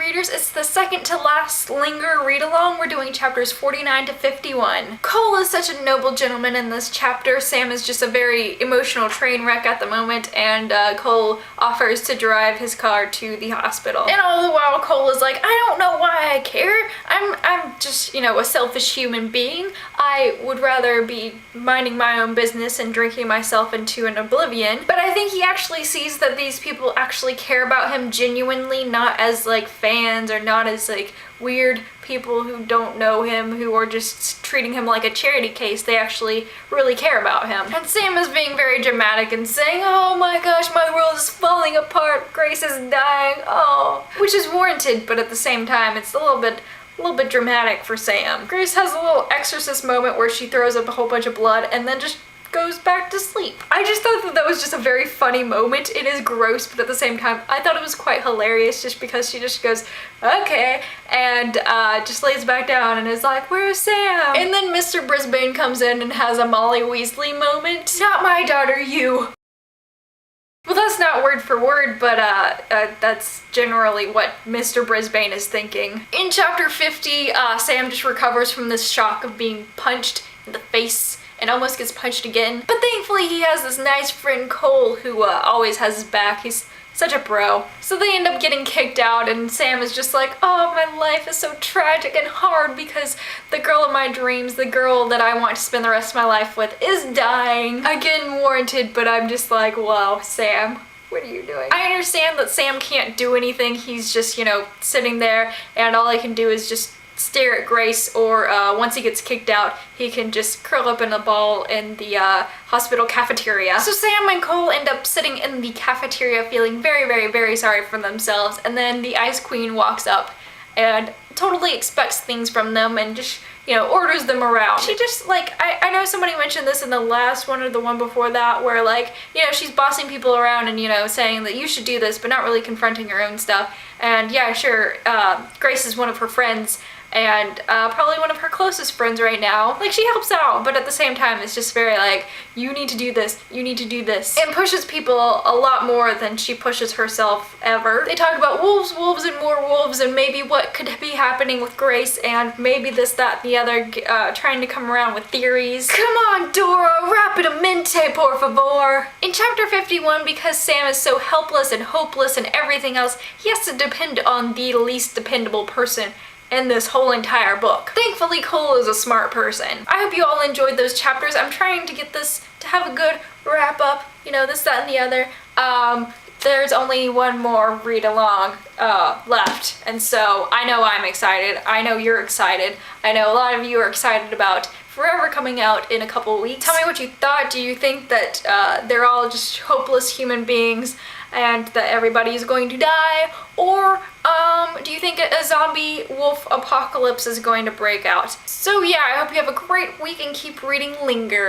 readers. It's the second to last Linger read-along. We're doing chapters 49 to 51. Cole is such a noble gentleman in this chapter. Sam is just a very emotional train wreck at the moment, and Cole offers to drive his car to the hospital. And all the while, Cole is like, I don't know why I care. I'm just, you know, a selfish human being. I would rather be minding my own business and drinking myself into an oblivion. But I think he actually sees that these people actually care about him genuinely, not as like fans or not as like weird people who don't know him, who are just treating him like a charity case. They actually really care about him. And Sam is being very dramatic and saying, oh my gosh, my world is falling apart, Grace is dying, oh. Which is warranted, but at the same time, it's a little bit dramatic for Sam. Grace has a little exorcist moment where she throws up a whole bunch of blood and then just goes back to sleep. I just thought that that was just a very funny moment. It is gross, but at the same time, I thought it was quite hilarious just because she just goes, okay, and just lays back down and is like, where's Sam? And then Mr. Brisbane comes in and has a Molly Weasley moment. Not my daughter, you. Well, that's not word for word, but that's generally what Mr. Brisbane is thinking. In chapter 50, Sam just recovers from this shock of being punched in the face and almost gets punched again. But thankfully he has this nice friend Cole who always has his back. He's such a bro. So they end up getting kicked out and Sam is just like, oh, my life is so tragic and hard because the girl of my dreams, the girl that I want to spend the rest of my life with, is dying. Again, warranted, but I'm just like, wow, Sam, what are you doing? I understand that Sam can't do anything. He's just, you know, sitting there and all he can do is just stare at Grace, or once he gets kicked out, he can just curl up in a ball in the hospital cafeteria. So Sam and Cole end up sitting in the cafeteria feeling very, very, very sorry for themselves, and then the Ice Queen walks up and totally expects things from them and just, you know, orders them around. She just, like, I know somebody mentioned this in the last one or the one before that, where, like, you know, she's bossing people around and, you know, saying that you should do this, but not really confronting her own stuff. And yeah, sure, Grace is one of her friends, and probably one of her closest friends right now. Like, she helps out, but at the same time, it's just very like, you need to do this, you need to do this. And pushes people a lot more than she pushes herself ever. They talk about wolves, wolves, and more wolves, and maybe what could be happening with Grace, and maybe this, that, and the other, trying to come around with theories. Come on, Dora, rapidamente, por favor. In chapter 51, because Sam is so helpless and hopeless and everything else, he has to depend on the least dependable person in this whole entire book. Thankfully, Cole is a smart person. I hope you all enjoyed those chapters. I'm trying to get this to have a good wrap up, you know, this, that, and the other. There's only one more read along left, and so I know I'm excited. I know you're excited. I know a lot of you are excited about Forever coming out in a couple weeks. Tell me what you thought. Do you think that they're all just hopeless human beings and that everybody is going to die? Or do you think a zombie wolf apocalypse is going to break out? So yeah, I hope you have a great week and keep reading Linger.